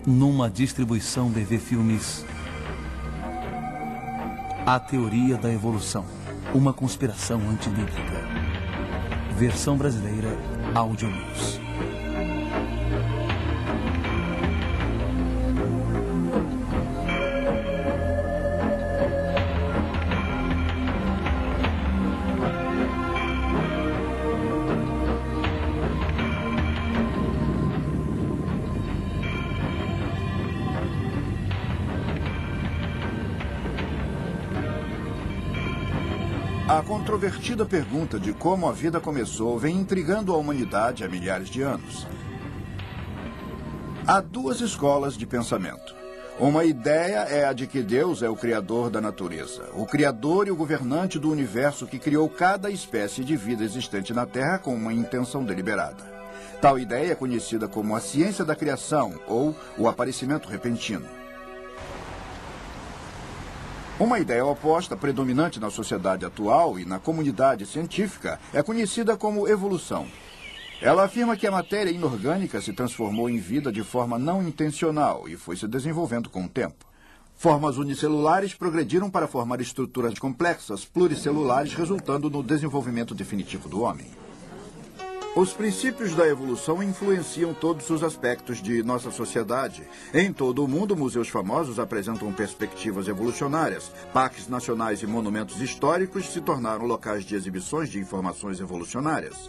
numa distribuição BV Filmes. A Teoria da Evolução, uma conspiração antibíblica. Versão brasileira, Áudio News. A controvertida pergunta de como a vida começou vem intrigando a humanidade há milhares de anos. Há duas escolas de pensamento. Uma ideia é a de que Deus é o criador da natureza, o criador e o governante do universo que criou cada espécie de vida existente na Terra com uma intenção deliberada. Tal ideia é conhecida como a ciência da criação ou o aparecimento repentino. Uma ideia oposta, predominante na sociedade atual e na comunidade científica, é conhecida como evolução. Ela afirma que a matéria inorgânica se transformou em vida de forma não intencional e foi se desenvolvendo com o tempo. Formas unicelulares progrediram para formar estruturas complexas pluricelulares, resultando no desenvolvimento definitivo do homem. Os princípios da evolução influenciam todos os aspectos de nossa sociedade. Em todo o mundo, museus famosos apresentam perspectivas evolucionárias. Parques nacionais e monumentos históricos se tornaram locais de exibições de informações evolucionárias.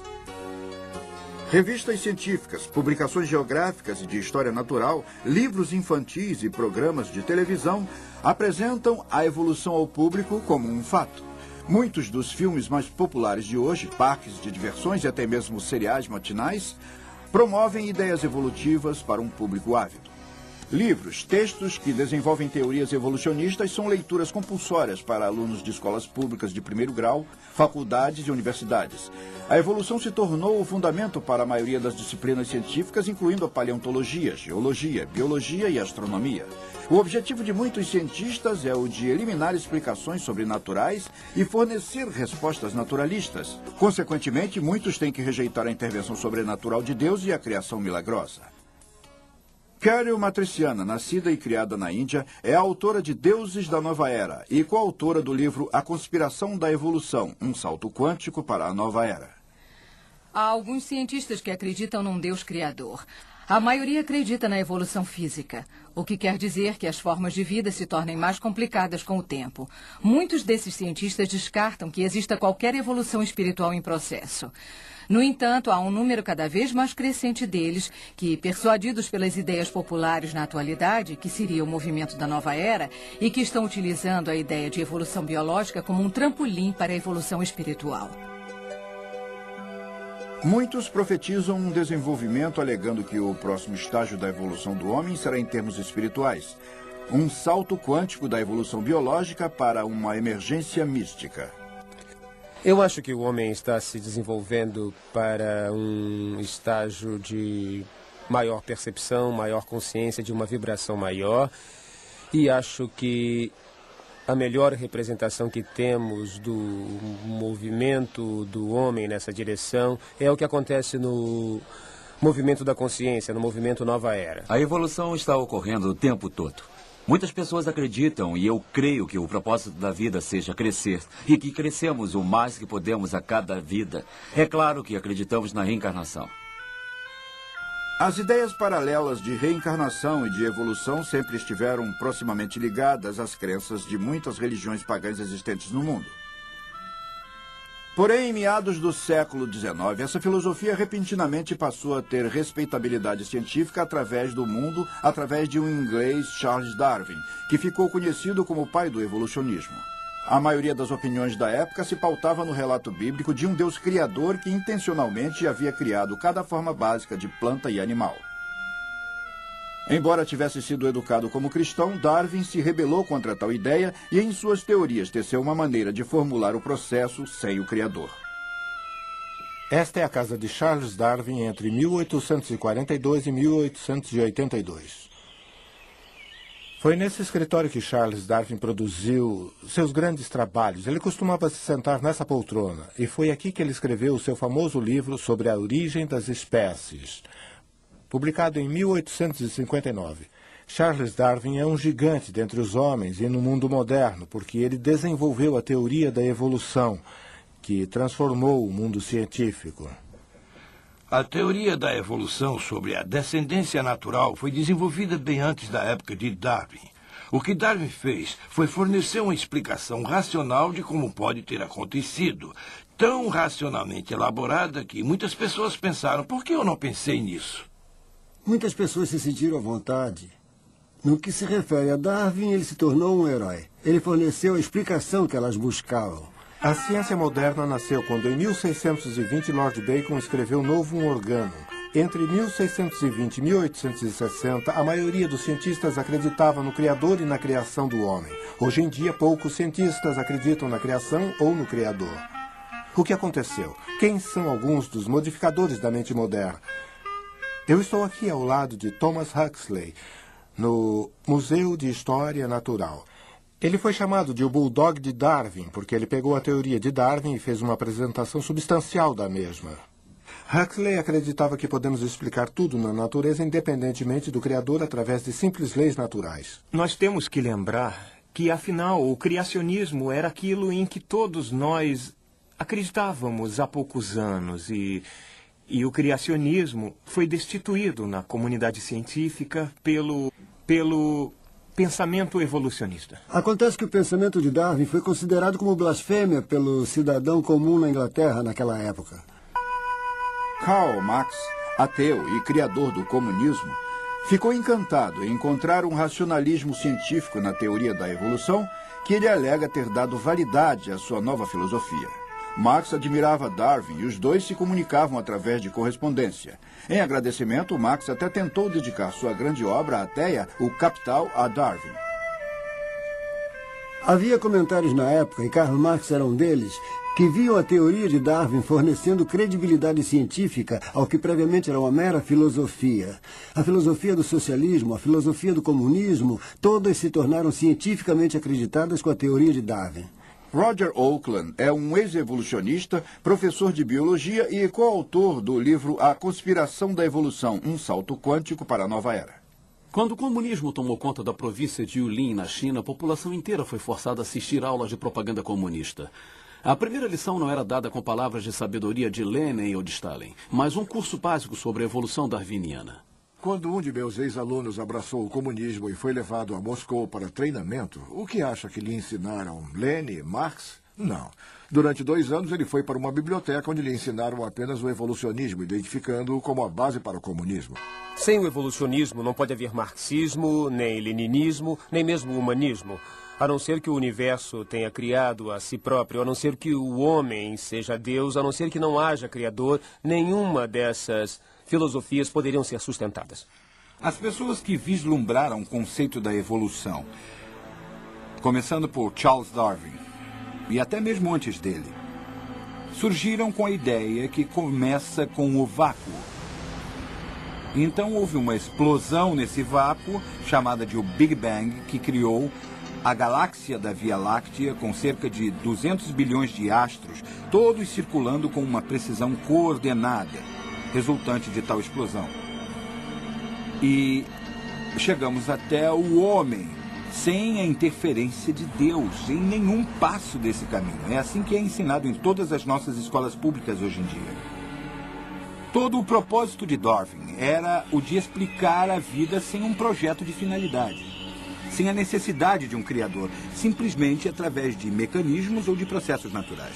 Revistas científicas, publicações geográficas e de história natural, livros infantis e programas de televisão apresentam a evolução ao público como um fato. Muitos dos filmes mais populares de hoje, parques de diversões e até mesmo seriais matinais, promovem ideias evolutivas para um público ávido. Livros, textos que desenvolvem teorias evolucionistas são leituras compulsórias para alunos de escolas públicas de primeiro grau, faculdades e universidades. A evolução se tornou o fundamento para a maioria das disciplinas científicas, incluindo a paleontologia, geologia, biologia e astronomia. O objetivo de muitos cientistas é o de eliminar explicações sobrenaturais e fornecer respostas naturalistas. Consequentemente, muitos têm que rejeitar a intervenção sobrenatural de Deus e a criação milagrosa. Carol Matriciana, nascida e criada na Índia, é a autora de Deuses da Nova Era e coautora do livro A Conspiração da Evolução, um salto quântico para a nova era. Há alguns cientistas que acreditam num Deus criador. A maioria acredita na evolução física, o que quer dizer que as formas de vida se tornem mais complicadas com o tempo. Muitos desses cientistas descartam que exista qualquer evolução espiritual em processo. No entanto, há um número cada vez mais crescente deles que, persuadidos pelas ideias populares na atualidade, que seria o movimento da nova era, e que estão utilizando a ideia de evolução biológica como um trampolim para a evolução espiritual. Muitos profetizam um desenvolvimento alegando que o próximo estágio da evolução do homem será em termos espirituais. Um salto quântico da evolução biológica para uma emergência mística. Eu acho que o homem está se desenvolvendo para um estágio de maior percepção, maior consciência, de uma vibração maior. E acho que a melhor representação que temos do movimento do homem nessa direção é o que acontece no movimento da consciência, no movimento Nova Era. A evolução está ocorrendo o tempo todo. Muitas pessoas acreditam, e eu creio, que o propósito da vida seja crescer, e que crescemos o mais que podemos a cada vida. É claro que acreditamos na reencarnação. As ideias paralelas de reencarnação e de evolução sempre estiveram proximamente ligadas às crenças de muitas religiões pagãs existentes no mundo. Porém, em meados do século XIX, essa filosofia repentinamente passou a ter respeitabilidade científica através do mundo, através de um inglês, Charles Darwin, que ficou conhecido como o pai do evolucionismo. A maioria das opiniões da época se pautava no relato bíblico de um Deus criador que intencionalmente havia criado cada forma básica de planta e animal. Embora tivesse sido educado como cristão, Darwin se rebelou contra tal ideia e em suas teorias teceu uma maneira de formular o processo sem o Criador. Esta é a casa de Charles Darwin entre 1842 e 1882. Foi nesse escritório que Charles Darwin produziu seus grandes trabalhos. Ele costumava se sentar nessa poltrona e foi aqui que ele escreveu o seu famoso livro sobre a origem das espécies. publicado em 1859. Charles Darwin é um gigante dentre os homens e no mundo moderno, porque ele desenvolveu a teoria da evolução, que transformou o mundo científico. A teoria da evolução sobre a descendência natural foi desenvolvida bem antes da época de Darwin. O que Darwin fez foi fornecer uma explicação racional de como pode ter acontecido, tão racionalmente elaborada que muitas pessoas pensaram, por que eu não pensei nisso? Muitas pessoas se sentiram à vontade. No que se refere a Darwin, ele se tornou um herói. Ele forneceu a explicação que elas buscavam. A ciência moderna nasceu quando, em 1620, Lord Bacon escreveu Novum Organum. Entre 1620 e 1860, a maioria dos cientistas acreditava no Criador e na criação do homem. Hoje em dia, poucos cientistas acreditam na criação ou no Criador. O que aconteceu? Quem são alguns dos modificadores da mente moderna? Eu estou aqui ao lado de Thomas Huxley, no Museu de História Natural. Ele foi chamado de o Bulldog de Darwin, porque ele pegou a teoria de Darwin e fez uma apresentação substancial da mesma. Huxley acreditava que podemos explicar tudo na natureza independentemente do Criador através de simples leis naturais. Nós temos que lembrar que, afinal, o criacionismo era aquilo em que todos nós acreditávamos há poucos anos e o criacionismo foi destituído na comunidade científica pelo pensamento evolucionista. Acontece que o pensamento de Darwin foi considerado como blasfêmia pelo cidadão comum na Inglaterra naquela época. Karl Marx, ateu e criador do comunismo, ficou encantado em encontrar um racionalismo científico na teoria da evolução que ele alega ter dado validade à sua nova filosofia. Marx admirava Darwin e os dois se comunicavam através de correspondência. Em agradecimento, Marx até tentou dedicar sua grande obra, a Teia, o Capital, a Darwin. Havia comentários na época, e Karl Marx era um deles, que viam a teoria de Darwin fornecendo credibilidade científica ao que previamente era uma mera filosofia. A filosofia do socialismo, a filosofia do comunismo, todas se tornaram cientificamente acreditadas com a teoria de Darwin. Roger Oakland é um ex-evolucionista, professor de biologia e coautor do livro A Conspiração da Evolução, um salto quântico para a nova era. Quando o comunismo tomou conta da província de Yulin, na China, a população inteira foi forçada a assistir aulas de propaganda comunista. A primeira lição não era dada com palavras de sabedoria de Lenin ou de Stalin, mas um curso básico sobre a evolução darwiniana. Quando um de meus ex-alunos abraçou o comunismo e foi levado a Moscou para treinamento, o que acha que lhe ensinaram? Lenin, Marx? Não. Durante 2 anos ele foi para uma biblioteca onde lhe ensinaram apenas o evolucionismo, identificando-o como a base para o comunismo. Sem o evolucionismo não pode haver marxismo, nem leninismo, nem mesmo humanismo. A não ser que o universo tenha criado a si próprio, a não ser que o homem seja Deus, a não ser que não haja criador, nenhuma dessas filosofias poderiam ser sustentadas. As pessoas que vislumbraram o conceito da evolução, começando por Charles Darwin, e até mesmo antes dele, surgiram com a ideia que começa com o vácuo. Então houve uma explosão nesse vácuo, chamada de o Big Bang, que criou a galáxia da Via Láctea, com cerca de 200 bilhões de astros, todos circulando com uma precisão coordenada, resultante de tal explosão. E chegamos até o homem, sem a interferência de Deus, em nenhum passo desse caminho. É assim que é ensinado em todas as nossas escolas públicas hoje em dia. Todo o propósito de Darwin era o de explicar a vida sem um projeto de finalidade, sem a necessidade de um criador, simplesmente através de mecanismos ou de processos naturais.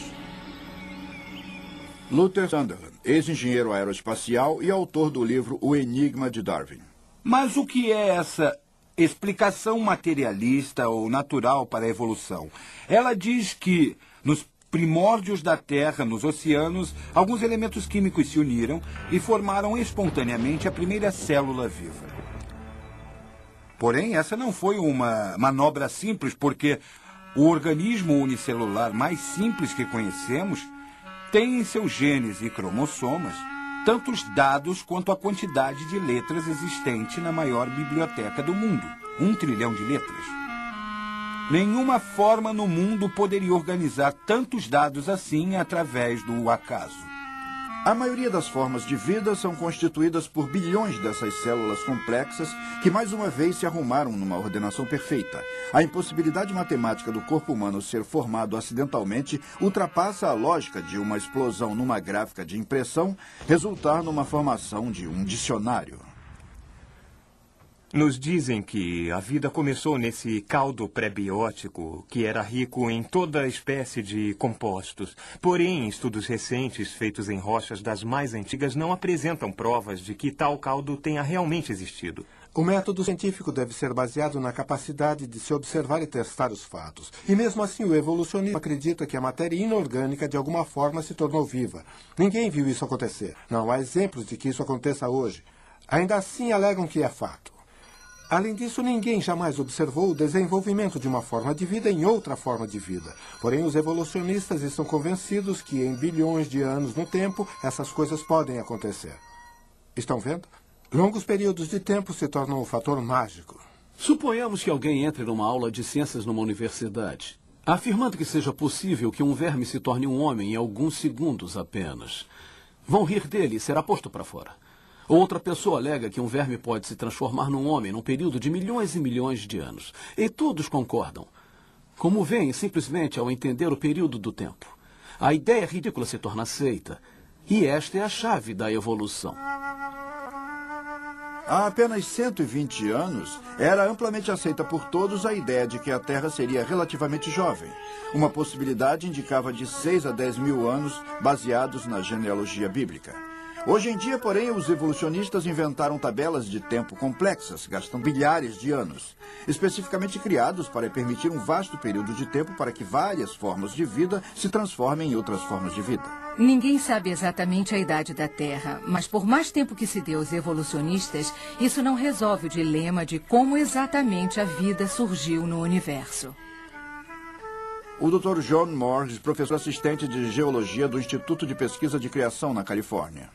Luther Sunderland, ex-engenheiro aeroespacial e autor do livro O Enigma de Darwin. Mas o que é essa explicação materialista ou natural para a evolução? Ela diz que, nos primórdios da Terra, nos oceanos, alguns elementos químicos se uniram e formaram espontaneamente a primeira célula viva. Porém, essa não foi uma manobra simples, porque o organismo unicelular mais simples que conhecemos tem em seus genes e cromossomas tantos dados quanto a quantidade de letras existente na maior biblioteca do mundo, 1 trilhão de letras. Nenhuma forma no mundo poderia organizar tantos dados assim através do acaso. A maioria das formas de vida são constituídas por bilhões dessas células complexas que mais uma vez se arrumaram numa ordenação perfeita. A impossibilidade matemática do corpo humano ser formado acidentalmente ultrapassa a lógica de uma explosão numa gráfica de impressão resultar numa formação de um dicionário. Nos dizem que a vida começou nesse caldo pré-biótico que era rico em toda espécie de compostos. Porém, estudos recentes feitos em rochas das mais antigas não apresentam provas de que tal caldo tenha realmente existido. O método científico deve ser baseado na capacidade de se observar e testar os fatos. E mesmo assim, o evolucionismo acredita que a matéria inorgânica de alguma forma se tornou viva. Ninguém viu isso acontecer. Não há exemplos de que isso aconteça hoje. Ainda assim, alegam que é fato. Além disso, ninguém jamais observou o desenvolvimento de uma forma de vida em outra forma de vida. Porém, os evolucionistas estão convencidos que em bilhões de anos no tempo, essas coisas podem acontecer. Estão vendo? Longos períodos de tempo se tornam um fator mágico. Suponhamos que alguém entre numa aula de ciências numa universidade, afirmando que seja possível que um verme se torne um homem em alguns segundos apenas. Vão rir dele e será posto para fora. Outra pessoa alega que um verme pode se transformar num homem num período de milhões e milhões de anos. E todos concordam. Como veem, simplesmente ao entender o período do tempo. A ideia ridícula se torna aceita. E esta é a chave da evolução. Há apenas 120 anos, era amplamente aceita por todos a ideia de que a Terra seria relativamente jovem. Uma possibilidade indicava de 6 a 10 mil anos, baseados na genealogia bíblica. Hoje em dia, porém, os evolucionistas inventaram tabelas de tempo complexas, gastam bilhares de anos, especificamente criados para permitir um vasto período de tempo para que várias formas de vida se transformem em outras formas de vida. Ninguém sabe exatamente a idade da Terra, mas por mais tempo que se dê aos evolucionistas, isso não resolve o dilema de como exatamente a vida surgiu no universo. O Dr. John Morris, professor assistente de geologia do Instituto de Pesquisa de Criação na Califórnia.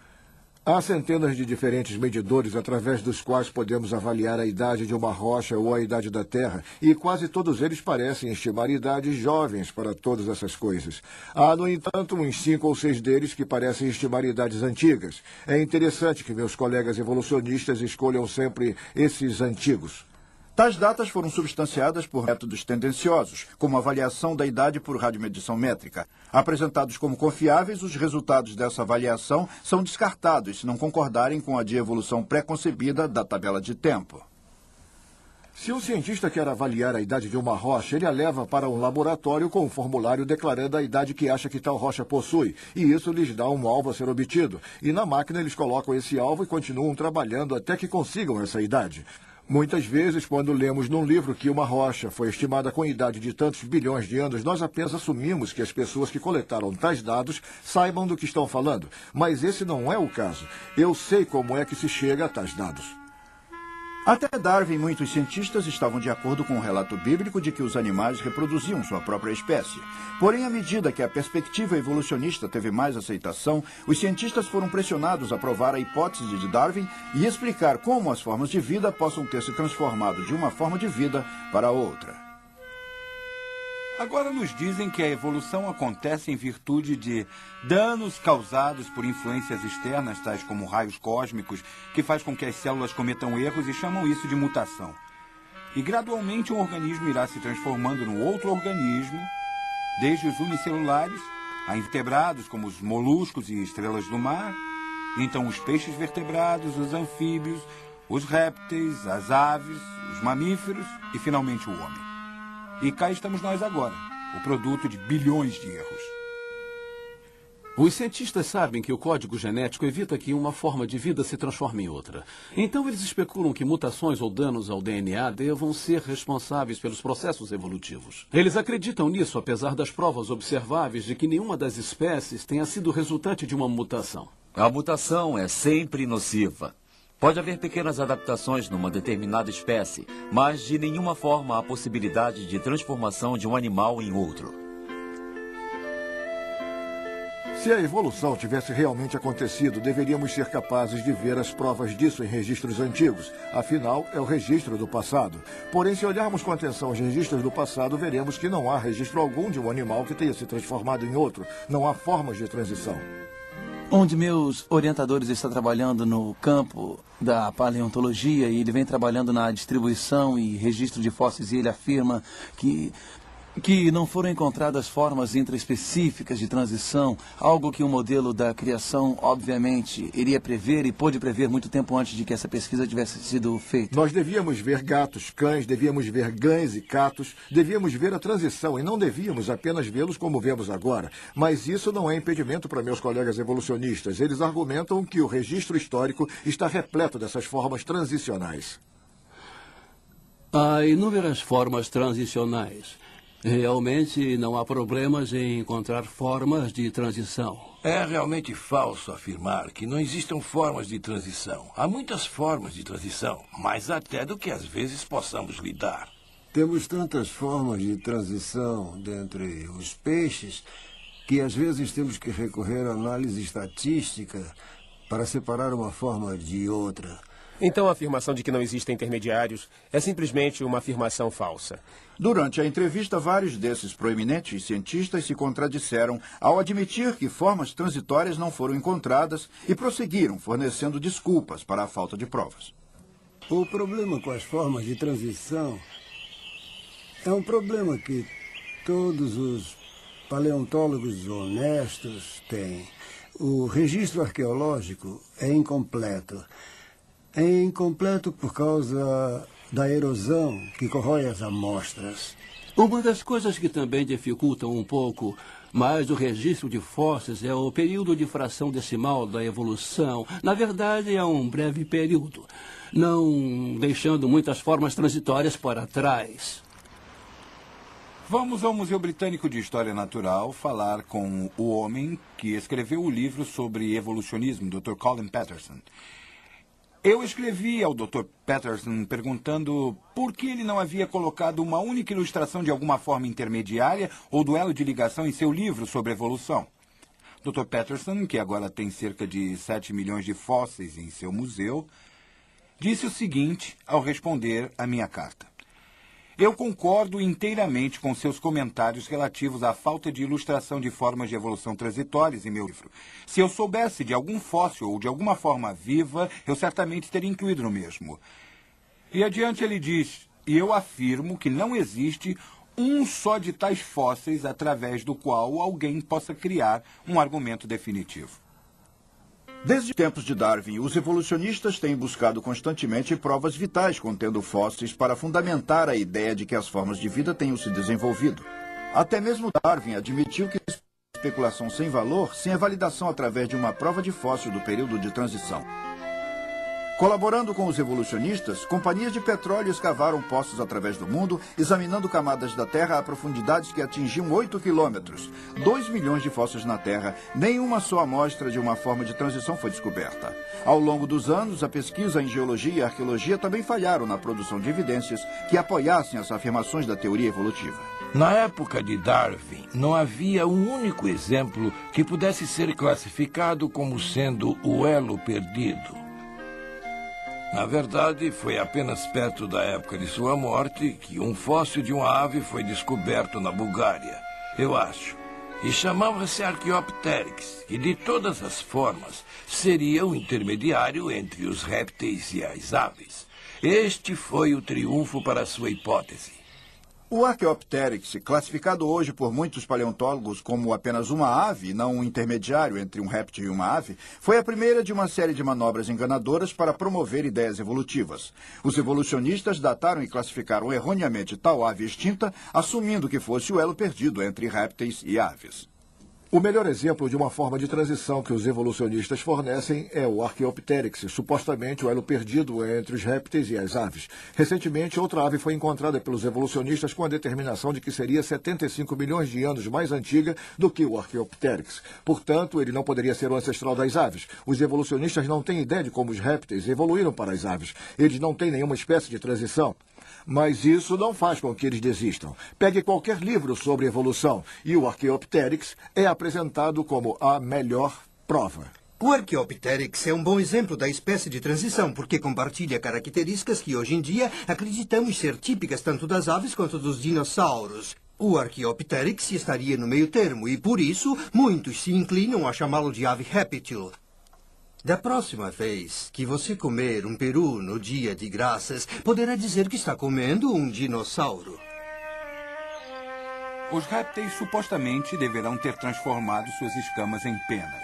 Há centenas de diferentes medidores através dos quais podemos avaliar a idade de uma rocha ou a idade da Terra, e quase todos eles parecem estimar idades jovens para todas essas coisas. Há, no entanto, uns 5 ou 6 deles que parecem estimar idades antigas. É interessante que meus colegas evolucionistas escolham sempre esses antigos. Tais datas foram substanciadas por métodos tendenciosos, como a avaliação da idade por radiomedição métrica. Apresentados como confiáveis, os resultados dessa avaliação são descartados se não concordarem com a de evolução pré-concebida da tabela de tempo. Se um cientista quer avaliar a idade de uma rocha, ele a leva para um laboratório com um formulário declarando a idade que acha que tal rocha possui, e isso lhes dá um alvo a ser obtido. E na máquina eles colocam esse alvo e continuam trabalhando até que consigam essa idade. Muitas vezes, quando lemos num livro que uma rocha foi estimada com idade de tantos bilhões de anos, nós apenas assumimos que as pessoas que coletaram tais dados saibam do que estão falando. Mas esse não é o caso. Eu sei como é que se chega a tais dados. Até Darwin, muitos cientistas estavam de acordo com o relato bíblico de que os animais reproduziam sua própria espécie. Porém, à medida que a perspectiva evolucionista teve mais aceitação, os cientistas foram pressionados a provar a hipótese de Darwin e explicar como as formas de vida possam ter se transformado de uma forma de vida para outra. Agora nos dizem que a evolução acontece em virtude de danos causados por influências externas, tais como raios cósmicos, que faz com que as células cometam erros e chamam isso de mutação. E gradualmente um organismo irá se transformando num outro organismo, desde os unicelulares a invertebrados, como os moluscos e estrelas do mar, então os peixes vertebrados, os anfíbios, os répteis, as aves, os mamíferos e finalmente o homem. E cá estamos nós agora, o produto de bilhões de erros. Os cientistas sabem que o código genético evita que uma forma de vida se transforme em outra. Então eles especulam que mutações ou danos ao DNA devam ser responsáveis pelos processos evolutivos. Eles acreditam nisso, apesar das provas observáveis de que nenhuma das espécies tenha sido resultante de uma mutação. A mutação é sempre nociva. Pode haver pequenas adaptações numa determinada espécie, mas de nenhuma forma há possibilidade de transformação de um animal em outro. Se a evolução tivesse realmente acontecido, deveríamos ser capazes de ver as provas disso em registros antigos. Afinal, é o registro do passado. Porém, se olharmos com atenção os registros do passado, veremos que não há registro algum de um animal que tenha se transformado em outro. Não há formas de transição. Um de meus orientadores está trabalhando no campo da paleontologia e ele vem trabalhando na distribuição e registro de fósseis e ele afirma que não foram encontradas formas intraespecíficas de transição, algo que o modelo da criação, obviamente, iria prever e pôde prever muito tempo antes de que essa pesquisa tivesse sido feita. Nós devíamos ver gatos, cães, devíamos ver cães e catos, devíamos ver a transição e não devíamos apenas vê-los como vemos agora. Mas isso não é impedimento para meus colegas evolucionistas. Eles argumentam que o registro histórico está repleto dessas formas transicionais. Há inúmeras formas transicionais. Realmente não há problemas em encontrar formas de transição. É realmente falso afirmar que não existam formas de transição. Há muitas formas de transição, mais até do que às vezes possamos lidar. Temos tantas formas de transição dentre os peixes que às vezes temos que recorrer à análise estatística para separar uma forma de outra. Então a afirmação de que não existem intermediários é simplesmente uma afirmação falsa. Durante a entrevista, vários desses proeminentes cientistas se contradisseram ao admitir que formas transitórias não foram encontradas e prosseguiram fornecendo desculpas para a falta de provas. O problema com as formas de transição é um problema que todos os paleontólogos honestos têm. O registro arqueológico é incompleto. É incompleto por causa da erosão que corrói as amostras. Uma das coisas que também dificultam um pouco mais o registro de fósseis é o período de fração decimal da evolução. Na verdade, é um breve período, não deixando muitas formas transitórias para trás. Vamos ao Museu Britânico de História Natural falar com o homem que escreveu o livro sobre evolucionismo, Dr. Colin Patterson. Eu escrevi ao Dr. Patterson perguntando por que ele não havia colocado uma única ilustração de alguma forma intermediária ou duelo de ligação em seu livro sobre evolução. Dr. Patterson, que agora tem cerca de 7 milhões de fósseis em seu museu, disse o seguinte ao responder à minha carta. Eu concordo inteiramente com seus comentários relativos à falta de ilustração de formas de evolução transitórias em meu livro. Se eu soubesse de algum fóssil ou de alguma forma viva, eu certamente teria incluído no mesmo. E adiante ele diz, e eu afirmo que não existe um só de tais fósseis através do qual alguém possa criar um argumento definitivo. Desde tempos de Darwin, os evolucionistas têm buscado constantemente provas vitais contendo fósseis para fundamentar a ideia de que as formas de vida tenham se desenvolvido. Até mesmo Darwin admitiu que especulação sem valor, sem a validação através de uma prova de fóssil do período de transição. Colaborando com os evolucionistas, companhias de petróleo escavaram poços através do mundo, examinando camadas da Terra a profundidades que atingiam 8 quilômetros. 2 milhões de fósseis na Terra, nenhuma só amostra de uma forma de transição foi descoberta. Ao longo dos anos, a pesquisa em geologia e arqueologia também falharam na produção de evidências que apoiassem as afirmações da teoria evolutiva. Na época de Darwin, não havia um único exemplo que pudesse ser classificado como sendo o elo perdido. Na verdade, foi apenas perto da época de sua morte que um fóssil de uma ave foi descoberto na Bulgária, eu acho. E chamava-se Archaeopteryx, que de todas as formas seria o intermediário entre os répteis e as aves. Este foi o triunfo para sua hipótese. O Archaeopteryx, classificado hoje por muitos paleontólogos como apenas uma ave, não um intermediário entre um réptil e uma ave, foi a primeira de uma série de manobras enganadoras para promover ideias evolutivas. Os evolucionistas dataram e classificaram erroneamente tal ave extinta, assumindo que fosse o elo perdido entre répteis e aves. O melhor exemplo de uma forma de transição que os evolucionistas fornecem é o Archaeopteryx, supostamente o elo perdido entre os répteis e as aves. Recentemente, outra ave foi encontrada pelos evolucionistas com a determinação de que seria 75 milhões de anos mais antiga do que o Archaeopteryx. Portanto, ele não poderia ser o ancestral das aves. Os evolucionistas não têm ideia de como os répteis evoluíram para as aves. Eles não têm nenhuma espécie de transição. Mas isso não faz com que eles desistam. Pegue qualquer livro sobre evolução e o Archaeopteryx é apresentado como a melhor prova. O Archaeopteryx é um bom exemplo da espécie de transição, porque compartilha características que hoje em dia acreditamos ser típicas tanto das aves quanto dos dinossauros. O Archaeopteryx estaria no meio termo e, por isso, muitos se inclinam a chamá-lo de ave réptil. Da próxima vez que você comer um peru no Dia de Graças, poderá dizer que está comendo um dinossauro. Os répteis supostamente deverão ter transformado suas escamas em penas.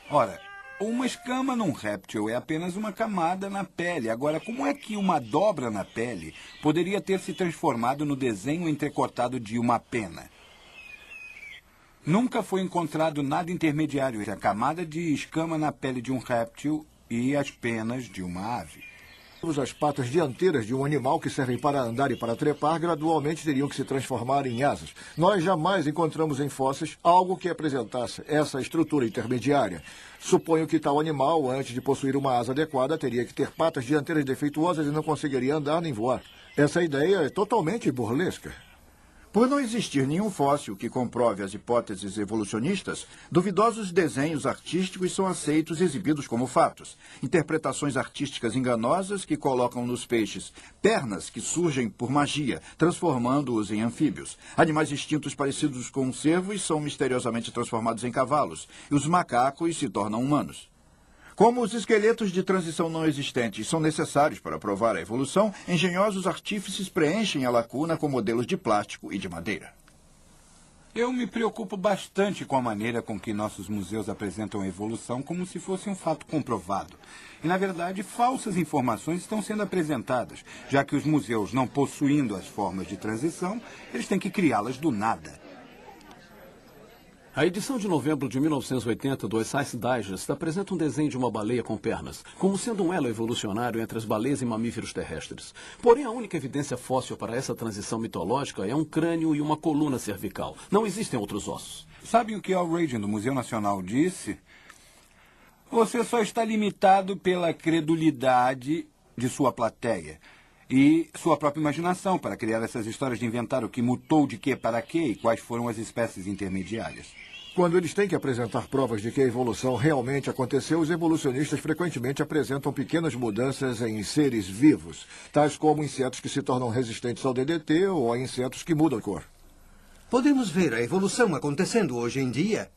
Ora, uma escama num réptil é apenas uma camada na pele. Agora, como é que uma dobra na pele poderia ter se transformado no desenho entrecortado de uma pena? Nunca foi encontrado nada intermediário entre a camada de escama na pele de um réptil e as penas de uma ave. As patas dianteiras de um animal que servem para andar e para trepar gradualmente teriam que se transformar em asas. Nós jamais encontramos em fósseis algo que apresentasse essa estrutura intermediária. Suponho que tal animal, antes de possuir uma asa adequada, teria que ter patas dianteiras defeituosas e não conseguiria andar nem voar. Essa ideia é totalmente burlesca. Por não existir nenhum fóssil que comprove as hipóteses evolucionistas, duvidosos desenhos artísticos são aceitos e exibidos como fatos. Interpretações artísticas enganosas que colocam nos peixes pernas que surgem por magia, transformando-os em anfíbios. Animais extintos parecidos com cervos são misteriosamente transformados em cavalos, e os macacos se tornam humanos. Como os esqueletos de transição não existentes são necessários para provar a evolução, engenhosos artífices preenchem a lacuna com modelos de plástico e de madeira. Eu me preocupo bastante com a maneira com que nossos museus apresentam a evolução como se fosse um fato comprovado. E, na verdade, falsas informações estão sendo apresentadas, já que os museus, não possuindo as formas de transição, eles têm que criá-las do nada. A edição de novembro de 1980 do Science Digest apresenta um desenho de uma baleia com pernas, como sendo um elo evolucionário entre as baleias e mamíferos terrestres. Porém, a única evidência fóssil para essa transição mitológica é um crânio e uma coluna cervical. Não existem outros ossos. Sabem o que Al Regan, do Museu Nacional, disse? Você só está limitado pela credulidade de sua plateia e sua própria imaginação para criar essas histórias de inventar o que mutou de quê para quê e quais foram as espécies intermediárias. Quando eles têm que apresentar provas de que a evolução realmente aconteceu, os evolucionistas frequentemente apresentam pequenas mudanças em seres vivos, tais como insetos que se tornam resistentes ao DDT ou a insetos que mudam de cor. Podemos ver a evolução acontecendo hoje em dia?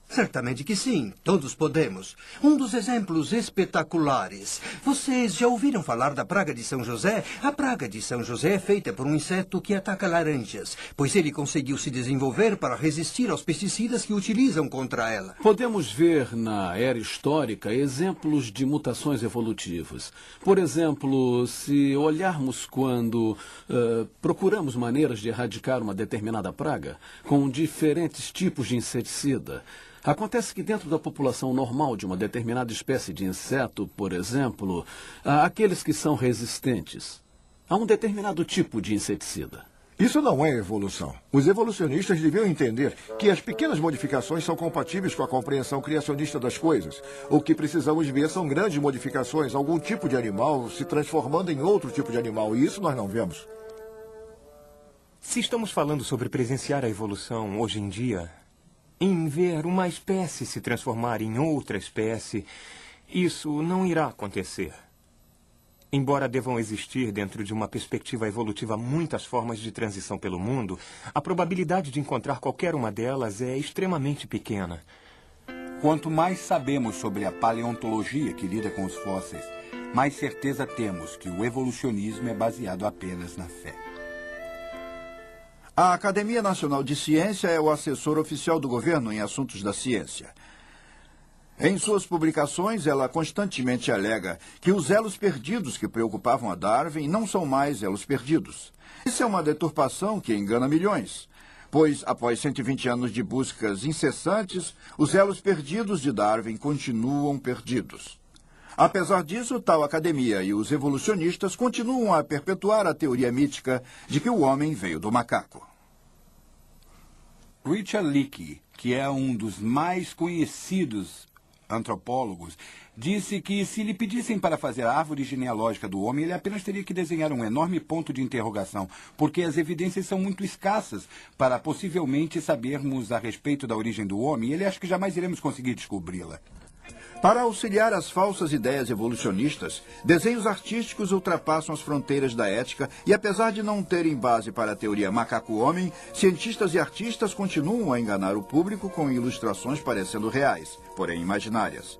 Certamente que sim, todos podemos. Um dos exemplos espetaculares. Vocês já ouviram falar da praga de São José? A praga de São José é feita por um inseto que ataca laranjas, pois ele conseguiu se desenvolver para resistir aos pesticidas que utilizam contra ela. Podemos ver na era histórica exemplos de mutações evolutivas. Por exemplo, se olharmos quando procuramos maneiras de erradicar uma determinada praga com diferentes tipos de inseticida. Acontece que dentro da população normal de uma determinada espécie de inseto, por exemplo, há aqueles que são resistentes a um determinado tipo de inseticida. Isso não é evolução. Os evolucionistas deviam entender que as pequenas modificações são compatíveis com a compreensão criacionista das coisas. O que precisamos ver são grandes modificações, algum tipo de animal se transformando em outro tipo de animal, e isso nós não vemos. Se estamos falando sobre presenciar a evolução hoje em dia, em ver uma espécie se transformar em outra espécie, isso não irá acontecer. Embora devam existir, dentro de uma perspectiva evolutiva, muitas formas de transição pelo mundo, a probabilidade de encontrar qualquer uma delas é extremamente pequena. Quanto mais sabemos sobre a paleontologia que lida com os fósseis, mais certeza temos que o evolucionismo é baseado apenas na fé. A Academia Nacional de Ciência é o assessor oficial do governo em assuntos da ciência. Em suas publicações, ela constantemente alega que os elos perdidos que preocupavam a Darwin não são mais elos perdidos. Isso é uma deturpação que engana milhões, pois, após 120 anos de buscas incessantes, os elos perdidos de Darwin continuam perdidos. Apesar disso, tal academia e os evolucionistas continuam a perpetuar a teoria mítica de que o homem veio do macaco. Richard Leakey, que é um dos mais conhecidos antropólogos, disse que se lhe pedissem para fazer a árvore genealógica do homem, ele apenas teria que desenhar um enorme ponto de interrogação, porque as evidências são muito escassas para possivelmente sabermos a respeito da origem do homem, e ele acha que jamais iremos conseguir descobri-la. Para auxiliar as falsas ideias evolucionistas, desenhos artísticos ultrapassam as fronteiras da ética e, apesar de não terem base para a teoria macaco-homem, cientistas e artistas continuam a enganar o público com ilustrações parecendo reais, porém imaginárias.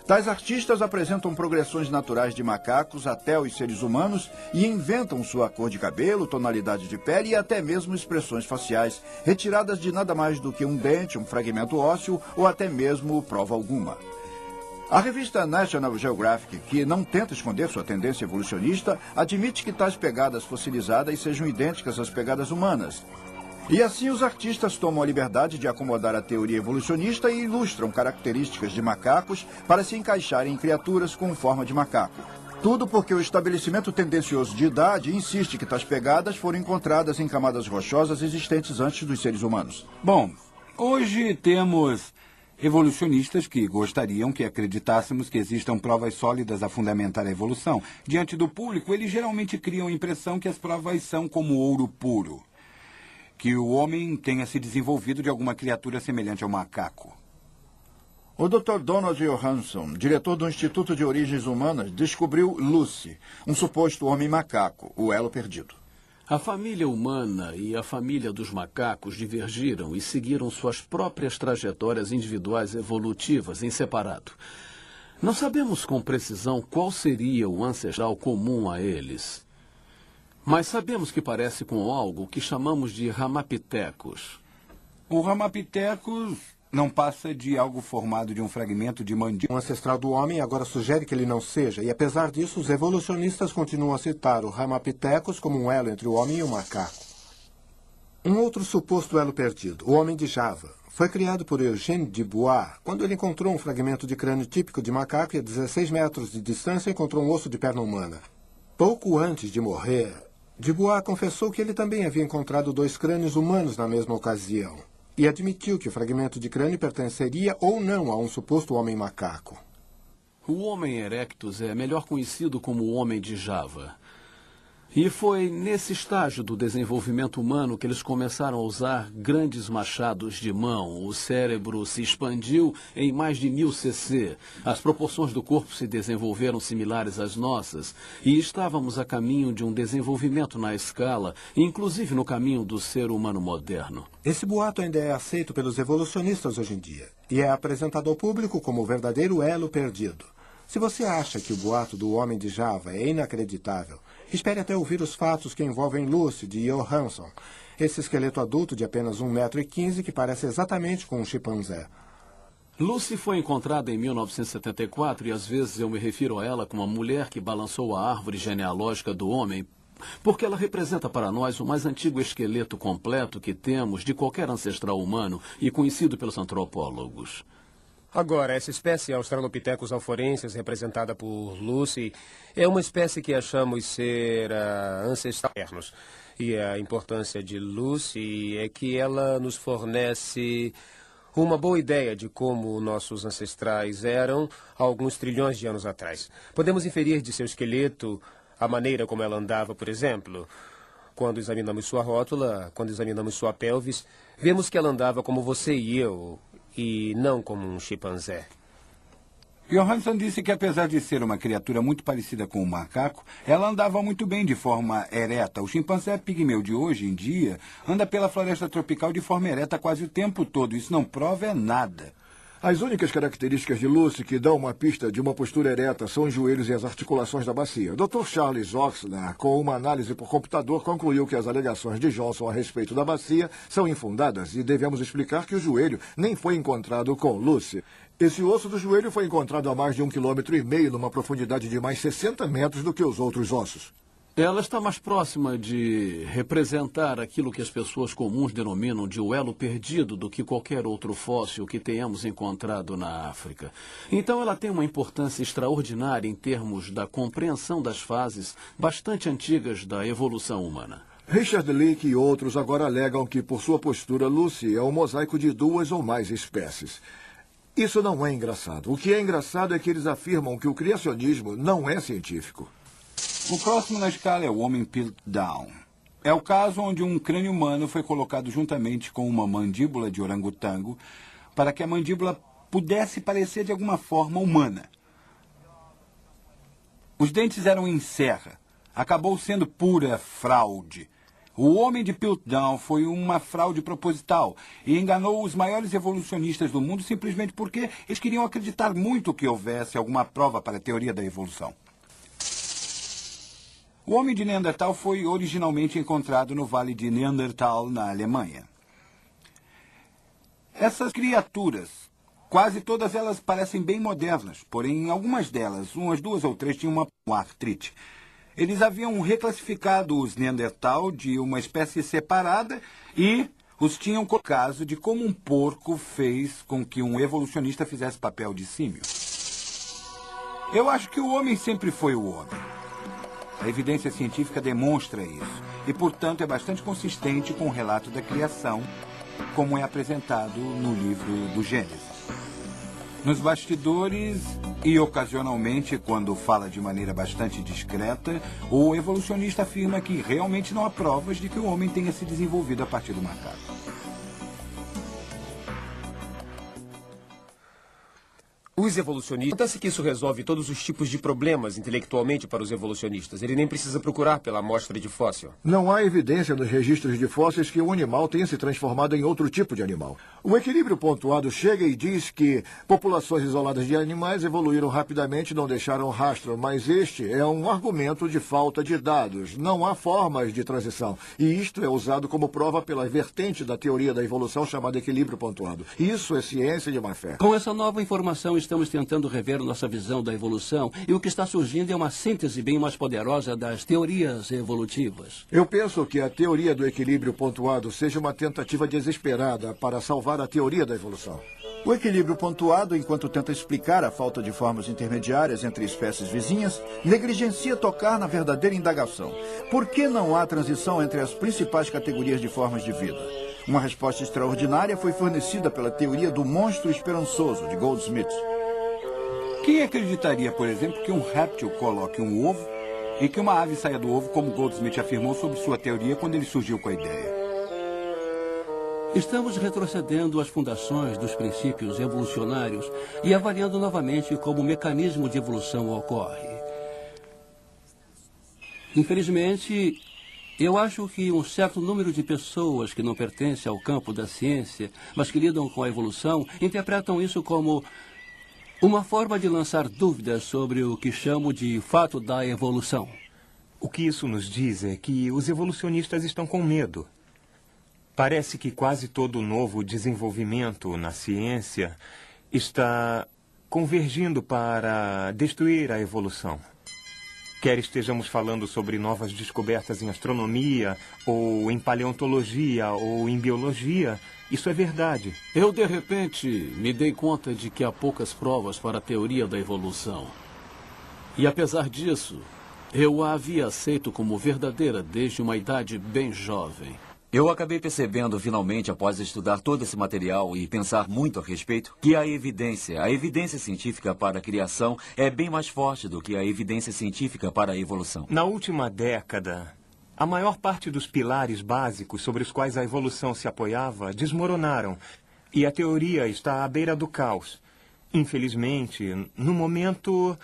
Tais artistas apresentam progressões naturais de macacos até os seres humanos e inventam sua cor de cabelo, tonalidade de pele e até mesmo expressões faciais, retiradas de nada mais do que um dente, um fragmento ósseo ou até mesmo prova alguma. A revista National Geographic, que não tenta esconder sua tendência evolucionista, admite que tais pegadas fossilizadas sejam idênticas às pegadas humanas. E assim os artistas tomam a liberdade de acomodar a teoria evolucionista e ilustram características de macacos para se encaixarem em criaturas com forma de macaco. Tudo porque o estabelecimento tendencioso de idade insiste que tais pegadas foram encontradas em camadas rochosas existentes antes dos seres humanos. Bom, hoje temos evolucionistas que gostariam que acreditássemos que existam provas sólidas a fundamentar a evolução. Diante do público, eles geralmente criam a impressão que as provas são como ouro puro, que o homem tenha se desenvolvido de alguma criatura semelhante ao macaco. O Dr. Donald Johansson, diretor do Instituto de Origens Humanas, descobriu Lucy, um suposto homem macaco, o elo perdido. A família humana e a família dos macacos divergiram e seguiram suas próprias trajetórias individuais evolutivas em separado. Não sabemos com precisão qual seria o ancestral comum a eles, mas sabemos que parece com algo que chamamos de Ramapithecus. O Ramapithecus não passa de algo formado de um fragmento de mandíbula. Um ancestral do homem agora sugere que ele não seja, e apesar disso, os evolucionistas continuam a citar o Ramapithecus como um elo entre o homem e o macaco. Um outro suposto elo perdido, o homem de Java, foi criado por Eugène Dubois quando ele encontrou um fragmento de crânio típico de macaco e a 16 metros de distância encontrou um osso de perna humana. Pouco antes de morrer, Dubois confessou que ele também havia encontrado 2 crânios humanos na mesma ocasião e admitiu que o fragmento de crânio pertenceria ou não a um suposto homem macaco. O Homem erectus é melhor conhecido como o Homem de Java. E foi nesse estágio do desenvolvimento humano que eles começaram a usar grandes machados de mão. O cérebro se expandiu em mais de 1000 cc. As proporções do corpo se desenvolveram similares às nossas. E estávamos a caminho de um desenvolvimento na escala, inclusive no caminho do ser humano moderno. Esse boato ainda é aceito pelos evolucionistas hoje em dia e é apresentado ao público como o verdadeiro elo perdido. Se você acha que o boato do Homem de Java é inacreditável, espere até ouvir os fatos que envolvem Lucy de Johansson, esse esqueleto adulto de apenas 1,15 m que parece exatamente com um chimpanzé. Lucy foi encontrada em 1974 e às vezes eu me refiro a ela como a mulher que balançou a árvore genealógica do homem, porque ela representa para nós o mais antigo esqueleto completo que temos de qualquer ancestral humano e conhecido pelos antropólogos. Agora, essa espécie Australopithecus alforensis, representada por Lucy, é uma espécie que achamos ser ancestral. E a importância de Lucy é que ela nos fornece uma boa ideia de como nossos ancestrais eram há alguns trilhões de anos atrás. Podemos inferir de seu esqueleto a maneira como ela andava, por exemplo. Quando examinamos sua rótula, quando examinamos sua pelvis, vemos que ela andava como você e eu, e não como um chimpanzé. Johansson disse que, apesar de ser uma criatura muito parecida com o macaco, ela andava muito bem de forma ereta. O chimpanzé pigmeu de hoje em dia anda pela floresta tropical de forma ereta quase o tempo todo. Isso não prova nada. As únicas características de Lucy que dão uma pista de uma postura ereta são os joelhos e as articulações da bacia. Dr. Charles Oxner, com uma análise por computador, concluiu que as alegações de Johnson a respeito da bacia são infundadas e devemos explicar que o joelho nem foi encontrado com Lucy. Esse osso do joelho foi encontrado a mais de 1,5 km numa profundidade de mais 60 metros do que os outros ossos. Ela está mais próxima de representar aquilo que as pessoas comuns denominam de o elo perdido do que qualquer outro fóssil que tenhamos encontrado na África. Então ela tem uma importância extraordinária em termos da compreensão das fases bastante antigas da evolução humana. Richard Leakey e outros agora alegam que, por sua postura, Lucy é um mosaico de 2 ou mais espécies. Isso não é engraçado. O que é engraçado é que eles afirmam que o criacionismo não é científico. O próximo na escala é o homem Piltdown. É o caso onde um crânio humano foi colocado juntamente com uma mandíbula de orangotango para que a mandíbula pudesse parecer de alguma forma humana. Os dentes eram em serra. Acabou sendo pura fraude. O homem de Piltdown foi uma fraude proposital e enganou os maiores evolucionistas do mundo simplesmente porque eles queriam acreditar muito que houvesse alguma prova para a teoria da evolução. O homem de Neandertal foi originalmente encontrado no Vale de Neandertal, na Alemanha. Essas criaturas, quase todas elas parecem bem modernas, porém algumas delas, umas 2 ou 3, tinham uma artrite. Eles haviam reclassificado os Neandertal de uma espécie separada e os tinham colocado no caso de como um porco fez com que um evolucionista fizesse papel de símio. Eu acho que o homem sempre foi o homem. A evidência científica demonstra isso e, portanto, é bastante consistente com o relato da criação, como é apresentado no livro do Gênesis. Nos bastidores e, ocasionalmente, quando fala de maneira bastante discreta, o evolucionista afirma que realmente não há provas de que o homem tenha se desenvolvido a partir do macaco. Os evolucionistas... Acontece que isso resolve todos os tipos de problemas intelectualmente para os evolucionistas. Ele nem precisa procurar pela amostra de fóssil. Não há evidência nos registros de fósseis que o animal tenha se transformado em outro tipo de animal. O equilíbrio pontuado chega e diz que populações isoladas de animais evoluíram rapidamente e não deixaram rastro, mas este é um argumento de falta de dados. Não há formas de transição. E isto é usado como prova pela vertente da teoria da evolução chamada equilíbrio pontuado. Isso é ciência de má fé. Com essa nova informação, estamos tentando rever nossa visão da evolução e o que está surgindo é uma síntese bem mais poderosa das teorias evolutivas. Eu penso que a teoria do equilíbrio pontuado seja uma tentativa desesperada para salvar a teoria da evolução. O equilíbrio pontuado, enquanto tenta explicar a falta de formas intermediárias entre espécies vizinhas, negligencia tocar na verdadeira indagação. Por que não há transição entre as principais categorias de formas de vida? Uma resposta extraordinária foi fornecida pela teoria do monstro esperançoso, de Goldsmith. Quem acreditaria, por exemplo, que um réptil coloque um ovo e que uma ave saia do ovo, como Goldsmith afirmou sobre sua teoria quando ele surgiu com a ideia? Estamos retrocedendo às fundações dos princípios evolucionários e avaliando novamente como o mecanismo de evolução ocorre. Infelizmente, eu acho que um certo número de pessoas que não pertencem ao campo da ciência, mas que lidam com a evolução, interpretam isso como uma forma de lançar dúvidas sobre o que chamo de fato da evolução. O que isso nos diz é que os evolucionistas estão com medo. Parece que quase todo o novo desenvolvimento na ciência está convergindo para destruir a evolução. Quer estejamos falando sobre novas descobertas em astronomia, ou em paleontologia, ou em biologia, isso é verdade. Eu, de repente, me dei conta de que há poucas provas para a teoria da evolução. E, apesar disso, eu a havia aceito como verdadeira desde uma idade bem jovem. Eu acabei percebendo, finalmente, após estudar todo esse material e pensar muito a respeito, que a evidência científica para a criação é bem mais forte do que a evidência científica para a evolução. Na última década, a maior parte dos pilares básicos sobre os quais a evolução se apoiava desmoronaram e a teoria está à beira do caos. Infelizmente, no momento,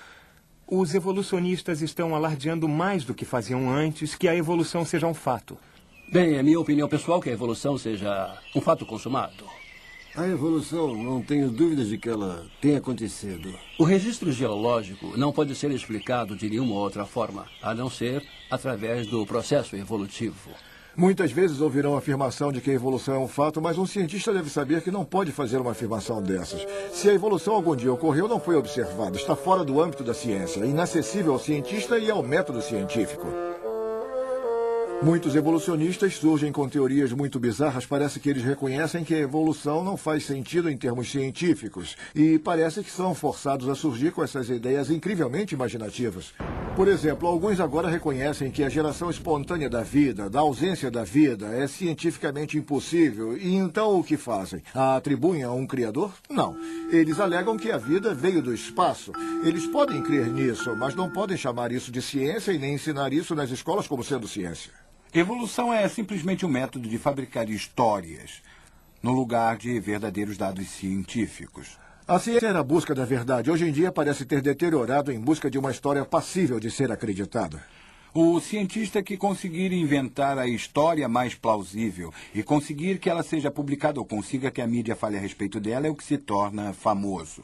os evolucionistas estão alardeando mais do que faziam antes que a evolução seja um fato. Bem, é minha opinião pessoal que a evolução seja um fato consumado. A evolução, não tenho dúvidas de que ela tenha acontecido. O registro geológico não pode ser explicado de nenhuma outra forma, a não ser através do processo evolutivo. Muitas vezes ouvirão a afirmação de que a evolução é um fato, mas um cientista deve saber que não pode fazer uma afirmação dessas. Se a evolução algum dia ocorreu, não foi observada, está fora do âmbito da ciência, inacessível ao cientista e ao método científico. Muitos evolucionistas surgem com teorias muito bizarras. Parece que eles reconhecem que a evolução não faz sentido em termos científicos. E parece que são forçados a surgir com essas ideias incrivelmente imaginativas. Por exemplo, alguns agora reconhecem que a geração espontânea da vida, da ausência da vida, é cientificamente impossível. E então o que fazem? A atribuem a um criador? Não. Eles alegam que a vida veio do espaço. Eles podem crer nisso, mas não podem chamar isso de ciência e nem ensinar isso nas escolas como sendo ciência. Evolução é simplesmente um método de fabricar histórias, no lugar de verdadeiros dados científicos. A ciência era a busca da verdade. Hoje em dia parece ter deteriorado em busca de uma história passível de ser acreditada. O cientista que conseguir inventar a história mais plausível e conseguir que ela seja publicada ou consiga que a mídia fale a respeito dela é o que se torna famoso.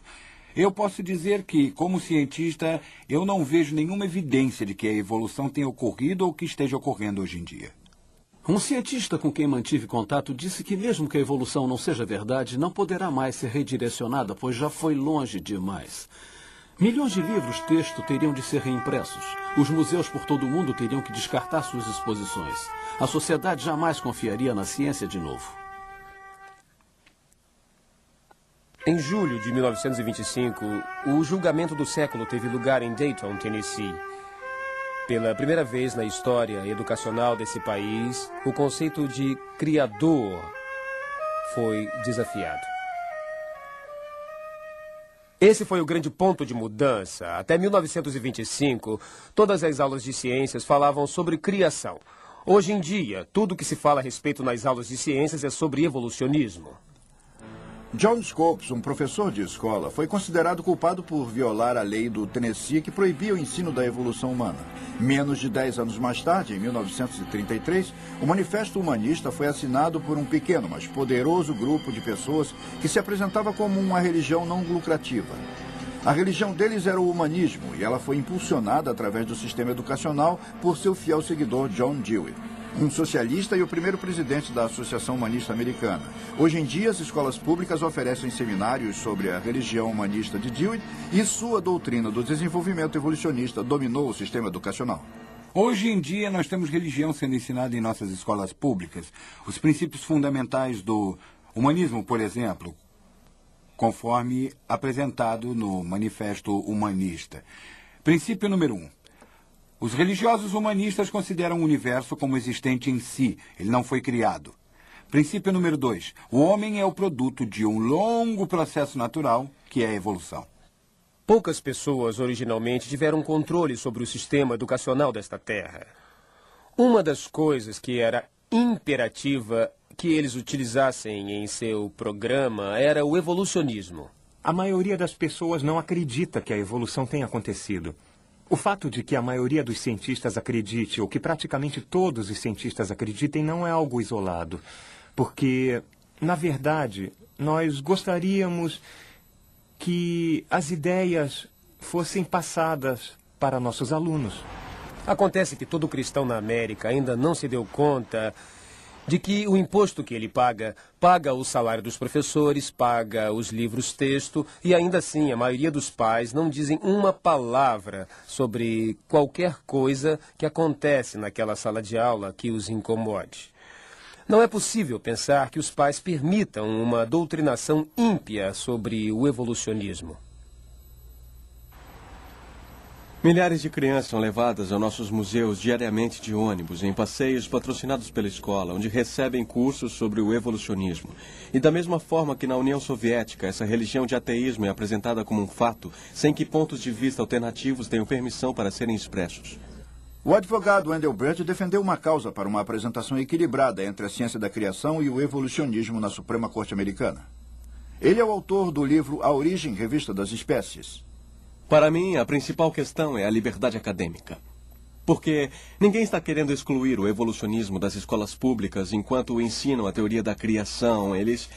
Eu posso dizer que, como cientista, eu não vejo nenhuma evidência de que a evolução tenha ocorrido ou que esteja ocorrendo hoje em dia. Um cientista com quem mantive contato disse que mesmo que a evolução não seja verdade, não poderá mais ser redirecionada, pois já foi longe demais. Milhões de livros-texto teriam de ser reimpressos. Os museus por todo o mundo teriam que descartar suas exposições. A sociedade jamais confiaria na ciência de novo. Em julho de 1925, o julgamento do século teve lugar em Dayton, Tennessee. Pela primeira vez na história educacional desse país, o conceito de criador foi desafiado. Esse foi o grande ponto de mudança. Até 1925, todas as aulas de ciências falavam sobre criação. Hoje em dia, tudo que se fala a respeito nas aulas de ciências é sobre evolucionismo. John Scopes, um professor de escola, foi considerado culpado por violar a lei do Tennessee que proibia o ensino da evolução humana. Menos de 10 anos mais tarde, em 1933, o Manifesto Humanista foi assinado por um pequeno, mas poderoso grupo de pessoas que se apresentava como uma religião não lucrativa. A religião deles era o humanismo e ela foi impulsionada através do sistema educacional por seu fiel seguidor John Dewey, um socialista e o primeiro presidente da Associação Humanista Americana. Hoje em dia, as escolas públicas oferecem seminários sobre a religião humanista de Dewey e sua doutrina do desenvolvimento evolucionista dominou o sistema educacional. Hoje em dia, nós temos religião sendo ensinada em nossas escolas públicas. Os princípios fundamentais do humanismo, por exemplo, conforme apresentado no Manifesto Humanista. Princípio número 1. Os religiosos humanistas consideram o universo como existente em si. Ele não foi criado. Princípio número 2. O homem é o produto de um longo processo natural, que é a evolução. Poucas pessoas originalmente tiveram controle sobre o sistema educacional desta terra. Uma das coisas que era imperativa que eles utilizassem em seu programa era o evolucionismo. A maioria das pessoas não acredita que a evolução tenha acontecido. O fato de que a maioria dos cientistas acredite, ou que praticamente todos os cientistas acreditem, não é algo isolado. Porque, na verdade, nós gostaríamos que as ideias fossem passadas para nossos alunos. Acontece que todo cristão na América ainda não se deu conta de que o imposto que ele paga o salário dos professores, paga os livros-texto e ainda assim a maioria dos pais não dizem uma palavra sobre qualquer coisa que acontece naquela sala de aula que os incomode. Não é possível pensar que os pais permitam uma doutrinação ímpia sobre o evolucionismo. Milhares de crianças são levadas a nossos museus diariamente de ônibus, em passeios patrocinados pela escola, onde recebem cursos sobre o evolucionismo. E da mesma forma que na União Soviética, essa religião de ateísmo é apresentada como um fato, sem que pontos de vista alternativos tenham permissão para serem expressos. O advogado Wendell Berger defendeu uma causa para uma apresentação equilibrada entre a ciência da criação e o evolucionismo na Suprema Corte Americana. Ele é o autor do livro A Origem, Revista das Espécies. Para mim, a principal questão é a liberdade acadêmica. Porque ninguém está querendo excluir o evolucionismo das escolas públicas enquanto ensinam a teoria da criação. Eles,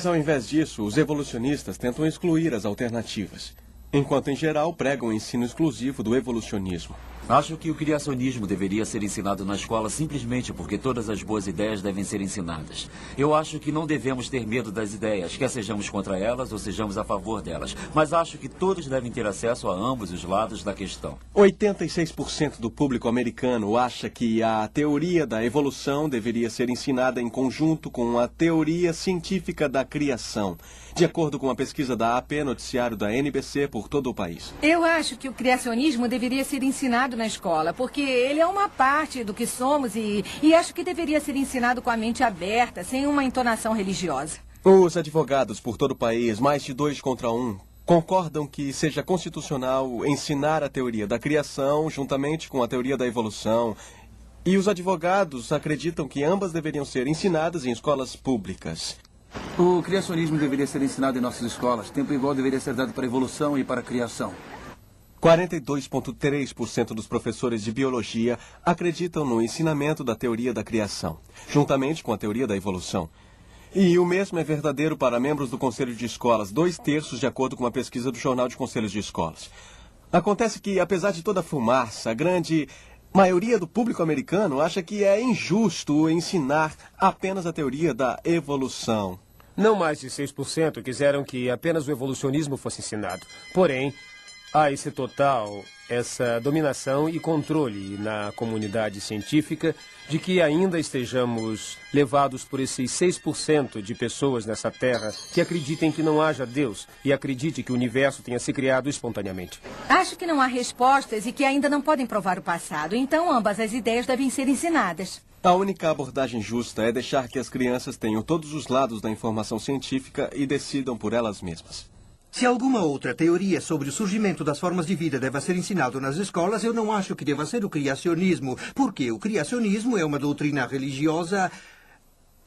ao invés disso, os evolucionistas tentam excluir as alternativas. Enquanto, em geral, pregam o ensino exclusivo do evolucionismo. Acho que o criacionismo deveria ser ensinado na escola simplesmente porque todas as boas ideias devem ser ensinadas. Eu acho que não devemos ter medo das ideias, quer sejamos contra elas ou sejamos a favor delas. Mas acho que todos devem ter acesso a ambos os lados da questão. 86% do público americano acha que a teoria da evolução deveria ser ensinada em conjunto com a teoria científica da criação, de acordo com uma pesquisa da AP, noticiário da NBC, por todo o país. Eu acho que o criacionismo deveria ser ensinado na escola, porque ele é uma parte do que somos e acho que deveria ser ensinado com a mente aberta, sem uma entonação religiosa. Os advogados por todo o país, mais de 2 contra 1, concordam que seja constitucional ensinar a teoria da criação juntamente com a teoria da evolução. E os advogados acreditam que ambas deveriam ser ensinadas em escolas públicas. O criacionismo deveria ser ensinado em nossas escolas. Tempo igual deveria ser dado para a evolução e para a criação. 42,3% dos professores de biologia acreditam no ensinamento da teoria da criação, juntamente com a teoria da evolução. E o mesmo é verdadeiro para membros do Conselho de Escolas, 2/3 de acordo com uma pesquisa do Jornal de Conselhos de Escolas. Acontece que, apesar de toda a fumaça, a grande maioria do público americano acha que é injusto ensinar apenas a teoria da evolução. Não mais de 6% quiseram que apenas o evolucionismo fosse ensinado. Porém, há esse total, essa dominação e controle na comunidade científica de que ainda estejamos levados por esses 6% de pessoas nessa Terra que acreditem que não haja Deus e acredite que o universo tenha se criado espontaneamente. Acho que não há respostas e que ainda não podem provar o passado. Então, ambas as ideias devem ser ensinadas. A única abordagem justa é deixar que as crianças tenham todos os lados da informação científica e decidam por elas mesmas. Se alguma outra teoria sobre o surgimento das formas de vida deva ser ensinado nas escolas, eu não acho que deva ser o criacionismo, porque o criacionismo é uma doutrina religiosa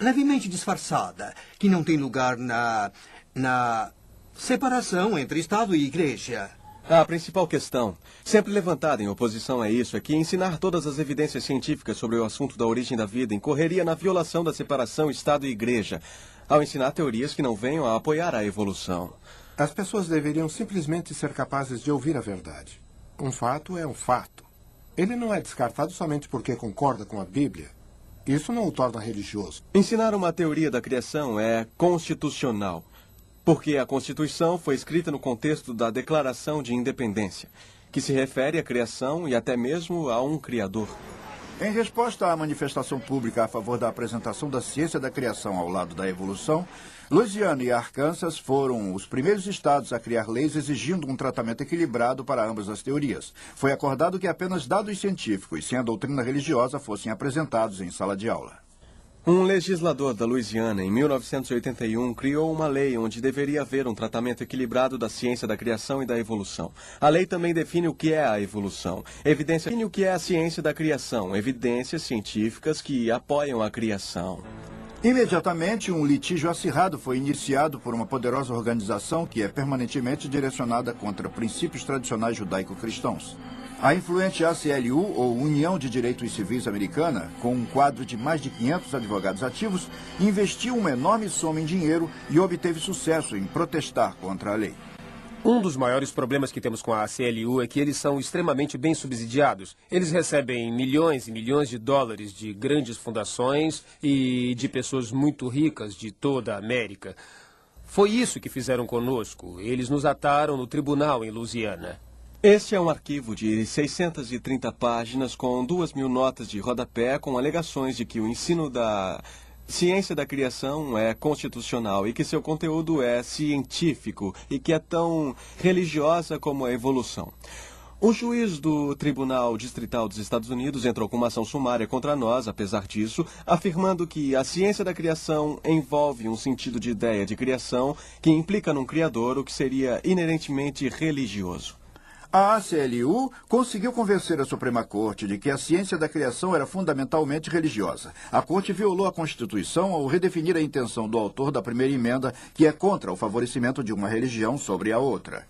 levemente disfarçada, que não tem lugar na separação entre Estado e Igreja. A principal questão, sempre levantada em oposição a isso, é que ensinar todas as evidências científicas sobre o assunto da origem da vida incorreria na violação da separação Estado e Igreja, ao ensinar teorias que não venham a apoiar a evolução. As pessoas deveriam simplesmente ser capazes de ouvir a verdade. Um fato é um fato. Ele não é descartado somente porque concorda com a Bíblia. Isso não o torna religioso. Ensinar uma teoria da criação é constitucional, porque a Constituição foi escrita no contexto da Declaração de Independência, que se refere à criação e até mesmo a um criador. Em resposta à manifestação pública a favor da apresentação da ciência da criação ao lado da evolução, Louisiana e Arkansas foram os primeiros estados a criar leis exigindo um tratamento equilibrado para ambas as teorias. Foi acordado que apenas dados científicos, sem a doutrina religiosa, fossem apresentados em sala de aula. Um legislador da Louisiana, em 1981, criou uma lei onde deveria haver um tratamento equilibrado da ciência da criação e da evolução. A lei também define o que é a evolução. Define o que é a ciência da criação, evidências científicas que apoiam a criação. Imediatamente, um litígio acirrado foi iniciado por uma poderosa organização que é permanentemente direcionada contra princípios tradicionais judaico-cristãos. A influente ACLU, ou União de Direitos Civis Americana, com um quadro de mais de 500 advogados ativos, investiu uma enorme soma em dinheiro e obteve sucesso em protestar contra a lei. Um dos maiores problemas que temos com a ACLU é que eles são extremamente bem subsidiados. Eles recebem milhões e milhões de dólares de grandes fundações e de pessoas muito ricas de toda a América. Foi isso que fizeram conosco. Eles nos ataram no tribunal em Louisiana. Este é um arquivo de 630 páginas com 2.000 notas de rodapé com alegações de que o ensino da ciência da criação é constitucional e que seu conteúdo é científico e que é tão religiosa como a evolução. O juiz do Tribunal Distrital dos Estados Unidos entrou com uma ação sumária contra nós, apesar disso, afirmando que a ciência da criação envolve um sentido de ideia de criação que implica num criador, o que seria inerentemente religioso. A ACLU conseguiu convencer a Suprema Corte de que a ciência da criação era fundamentalmente religiosa. A Corte violou a Constituição ao redefinir a intenção do autor da primeira emenda, que é contra o favorecimento de uma religião sobre a outra.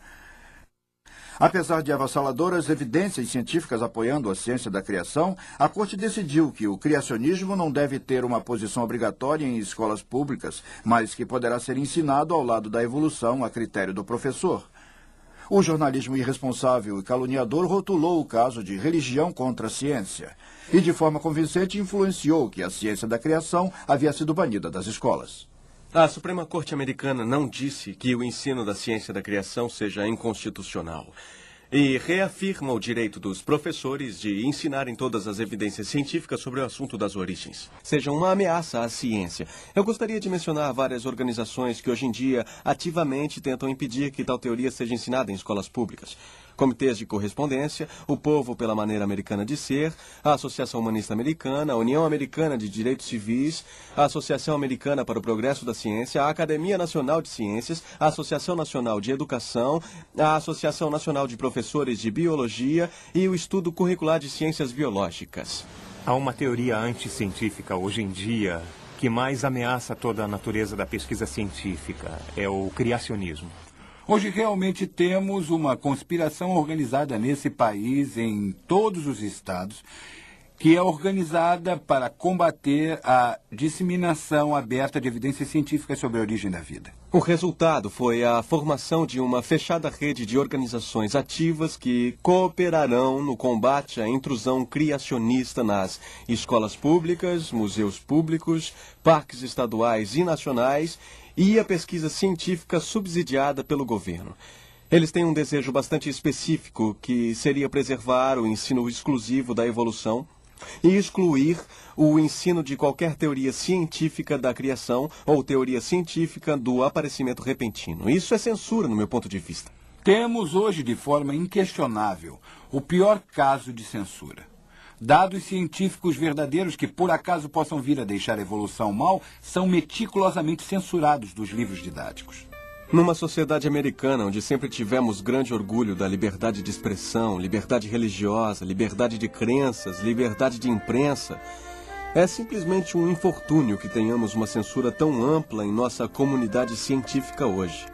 Apesar de avassaladoras evidências científicas apoiando a ciência da criação, a Corte decidiu que o criacionismo não deve ter uma posição obrigatória em escolas públicas, mas que poderá ser ensinado ao lado da evolução a critério do professor. O jornalismo irresponsável e caluniador rotulou o caso de religião contra a ciência e, de forma convincente, influenciou que a ciência da criação havia sido banida das escolas. A Suprema Corte Americana não disse que o ensino da ciência da criação seja inconstitucional e reafirma o direito dos professores de ensinarem todas as evidências científicas sobre o assunto das origens, seja uma ameaça à ciência. Eu gostaria de mencionar várias organizações que hoje em dia ativamente tentam impedir que tal teoria seja ensinada em escolas públicas. Comitês de Correspondência, o Povo pela Maneira Americana de Ser, a Associação Humanista Americana, a União Americana de Direitos Civis, a Associação Americana para o Progresso da Ciência, a Academia Nacional de Ciências, a Associação Nacional de Educação, a Associação Nacional de Professores de Biologia e o Estudo Curricular de Ciências Biológicas. Há uma teoria anticientífica hoje em dia que mais ameaça toda a natureza da pesquisa científica. É o criacionismo. Hoje realmente temos uma conspiração organizada nesse país, em todos os estados, que é organizada para combater a disseminação aberta de evidências científicas sobre a origem da vida. O resultado foi a formação de uma fechada rede de organizações ativas que cooperarão no combate à intrusão criacionista nas escolas públicas, museus públicos, parques estaduais e nacionais e a pesquisa científica subsidiada pelo governo. Eles têm um desejo bastante específico, que seria preservar o ensino exclusivo da evolução e excluir o ensino de qualquer teoria científica da criação ou teoria científica do aparecimento repentino. Isso é censura, no meu ponto de vista. Temos hoje, de forma inquestionável, o pior caso de censura. Dados científicos verdadeiros que por acaso possam vir a deixar a evolução mal são meticulosamente censurados dos livros didáticos. Numa sociedade americana onde sempre tivemos grande orgulho da liberdade de expressão, liberdade religiosa, liberdade de crenças, liberdade de imprensa, é simplesmente um infortúnio que tenhamos uma censura tão ampla em nossa comunidade científica hoje.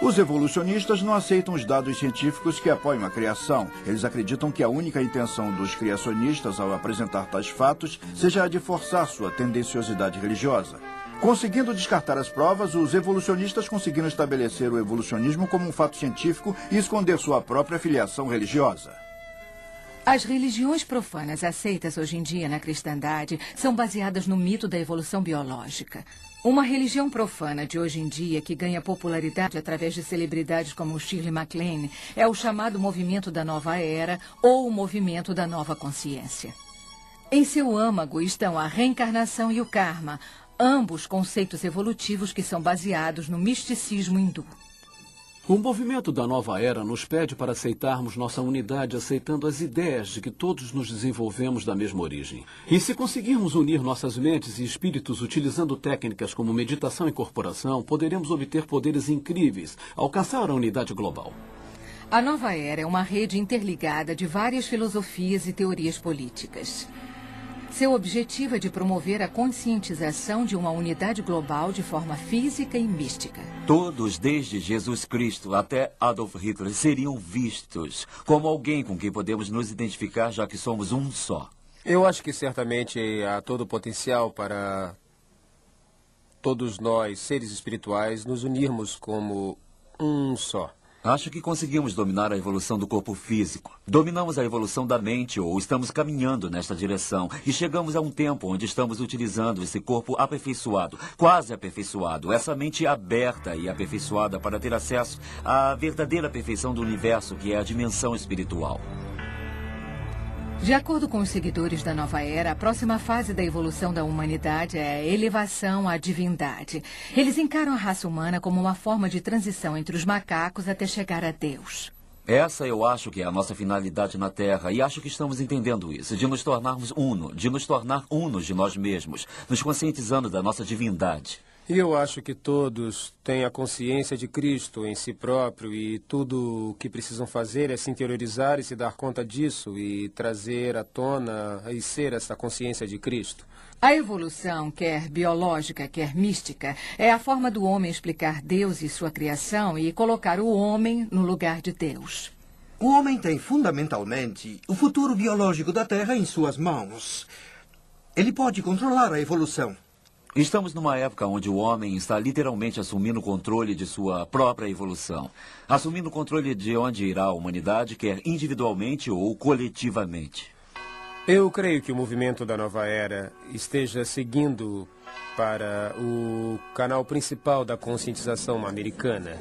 Os evolucionistas não aceitam os dados científicos que apoiam a criação. Eles acreditam que a única intenção dos criacionistas ao apresentar tais fatos seja a de forçar sua tendenciosidade religiosa. Conseguindo descartar as provas, os evolucionistas conseguiram estabelecer o evolucionismo como um fato científico e esconder sua própria filiação religiosa. As religiões profanas aceitas hoje em dia na cristandade são baseadas no mito da evolução biológica. Uma religião profana de hoje em dia que ganha popularidade através de celebridades como Shirley MacLaine é o chamado movimento da nova era ou o movimento da nova consciência. Em seu âmago estão a reencarnação e o karma, ambos conceitos evolutivos que são baseados no misticismo hindu. O movimento da nova era nos pede para aceitarmos nossa unidade, aceitando as ideias de que todos nos desenvolvemos da mesma origem. E se conseguirmos unir nossas mentes e espíritos utilizando técnicas como meditação e corporação, poderemos obter poderes incríveis, alcançar a unidade global. A nova era é uma rede interligada de várias filosofias e teorias políticas. Seu objetivo é de promover a conscientização de uma unidade global de forma física e mística. Todos, desde Jesus Cristo até Adolf Hitler, seriam vistos como alguém com quem podemos nos identificar, já que somos um só. Eu acho que certamente há todo o potencial para todos nós, seres espirituais, nos unirmos como um só. Acho que conseguimos dominar a evolução do corpo físico. Dominamos a evolução da mente ou estamos caminhando nesta direção. E chegamos a um tempo onde estamos utilizando esse corpo aperfeiçoado, quase aperfeiçoado, essa mente aberta e aperfeiçoada para ter acesso à verdadeira perfeição do universo, que é a dimensão espiritual. De acordo com os seguidores da nova era, a próxima fase da evolução da humanidade é a elevação à divindade. Eles encaram a raça humana como uma forma de transição entre os macacos até chegar a Deus. Essa eu acho que é a nossa finalidade na Terra, e acho que estamos entendendo isso, de nos tornarmos uno, de nos tornar unos de nós mesmos, nos conscientizando da nossa divindade. E eu acho que todos têm a consciência de Cristo em si próprio e tudo o que precisam fazer é se interiorizar e se dar conta disso e trazer à tona e ser essa consciência de Cristo. A evolução, quer biológica, quer mística, é a forma do homem explicar Deus e sua criação e colocar o homem no lugar de Deus. O homem tem fundamentalmente o futuro biológico da Terra em suas mãos. Ele pode controlar a evolução. Estamos numa época onde o homem está literalmente assumindo o controle de sua própria evolução. Assumindo o controle de onde irá a humanidade, quer individualmente ou coletivamente. Eu creio que o movimento da nova era esteja seguindo para o canal principal da conscientização americana.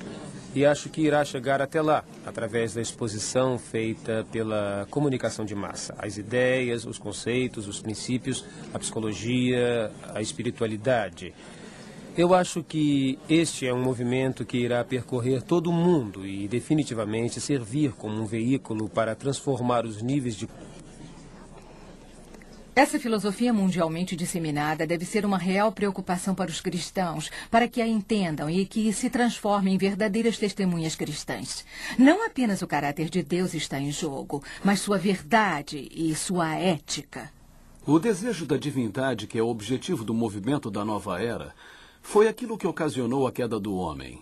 E acho que irá chegar até lá, através da exposição feita pela comunicação de massa. As ideias, os conceitos, os princípios, a psicologia, a espiritualidade. Eu acho que este é um movimento que irá percorrer todo o mundo e definitivamente servir como um veículo para transformar os níveis de... Essa filosofia mundialmente disseminada deve ser uma real preocupação para os cristãos, para que a entendam e que se transformem em verdadeiras testemunhas cristãs. Não apenas o caráter de Deus está em jogo, mas sua verdade e sua ética. O desejo da divindade, que é o objetivo do movimento da nova era, foi aquilo que ocasionou a queda do homem.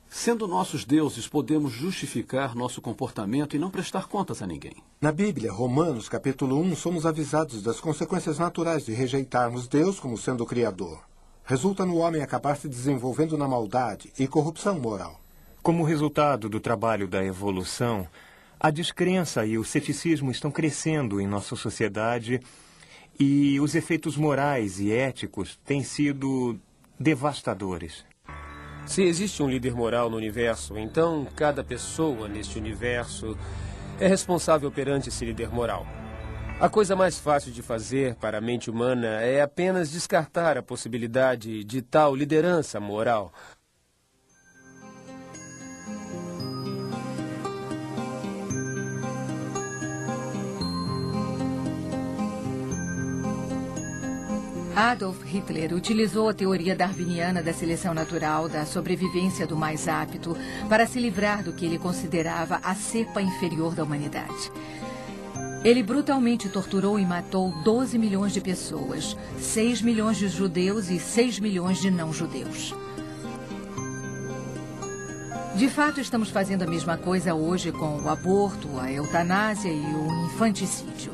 Sendo nossos deuses, podemos justificar nosso comportamento e não prestar contas a ninguém. Na Bíblia, Romanos, capítulo 1, somos avisados das consequências naturais de rejeitarmos Deus como sendo o Criador. Resulta no homem acabar se desenvolvendo na maldade e corrupção moral. Como resultado do trabalho da evolução, a descrença e o ceticismo estão crescendo em nossa sociedade e os efeitos morais e éticos têm sido devastadores. Se existe um líder moral no universo, então cada pessoa neste universo é responsável perante esse líder moral. A coisa mais fácil de fazer para a mente humana é apenas descartar a possibilidade de tal liderança moral. Adolf Hitler utilizou a teoria darwiniana da seleção natural, da sobrevivência do mais apto, para se livrar do que ele considerava a cepa inferior da humanidade. Ele brutalmente torturou e matou 12 milhões de pessoas, 6 milhões de judeus e 6 milhões de não-judeus. De fato, estamos fazendo a mesma coisa hoje com o aborto, a eutanásia e o infanticídio,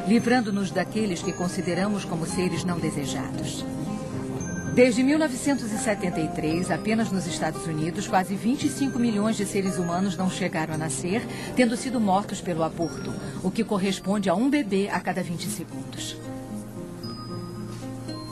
livrando-nos daqueles que consideramos como seres não desejados. Desde 1973, apenas nos Estados Unidos, quase 25 milhões de seres humanos não chegaram a nascer, tendo sido mortos pelo aborto, o que corresponde a um bebê a cada 20 segundos.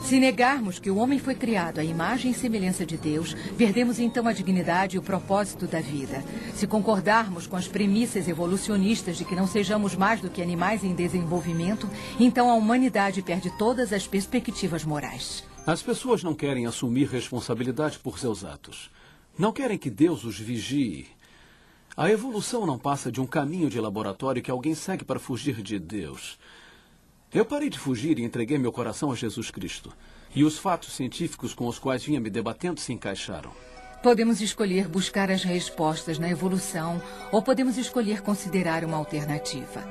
Se negarmos que o homem foi criado à imagem e semelhança de Deus, perdemos então a dignidade e o propósito da vida. Se concordarmos com as premissas evolucionistas de que não sejamos mais do que animais em desenvolvimento, então a humanidade perde todas as perspectivas morais. As pessoas não querem assumir responsabilidade por seus atos. Não querem que Deus os vigie. A evolução não passa de um caminho de laboratório que alguém segue para fugir de Deus. Eu parei de fugir e entreguei meu coração a Jesus Cristo. E os fatos científicos com os quais vinha me debatendo se encaixaram. Podemos escolher buscar as respostas na evolução ou podemos escolher considerar uma alternativa.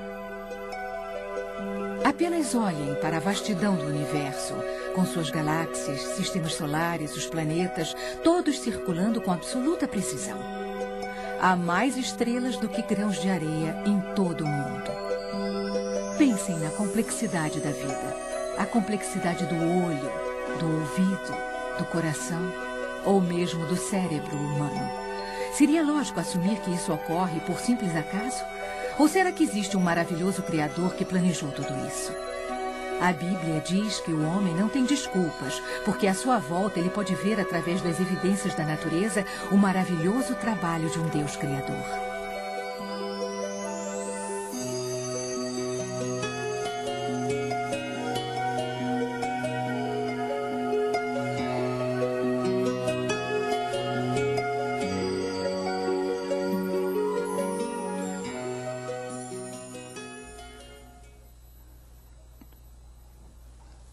Apenas olhem para a vastidão do universo, com suas galáxias, sistemas solares, os planetas, todos circulando com absoluta precisão. Há mais estrelas do que grãos de areia em todo o mundo. Pensem na complexidade da vida, a complexidade do olho, do ouvido, do coração ou mesmo do cérebro humano. Seria lógico assumir que isso ocorre por simples acaso? Ou será que existe um maravilhoso Criador que planejou tudo isso? A Bíblia diz que o homem não tem desculpas, porque à sua volta ele pode ver através das evidências da natureza o maravilhoso trabalho de um Deus Criador.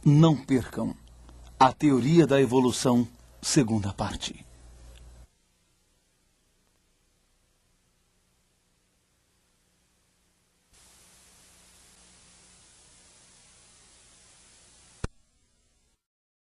Não percam a teoria da evolução, segunda parte.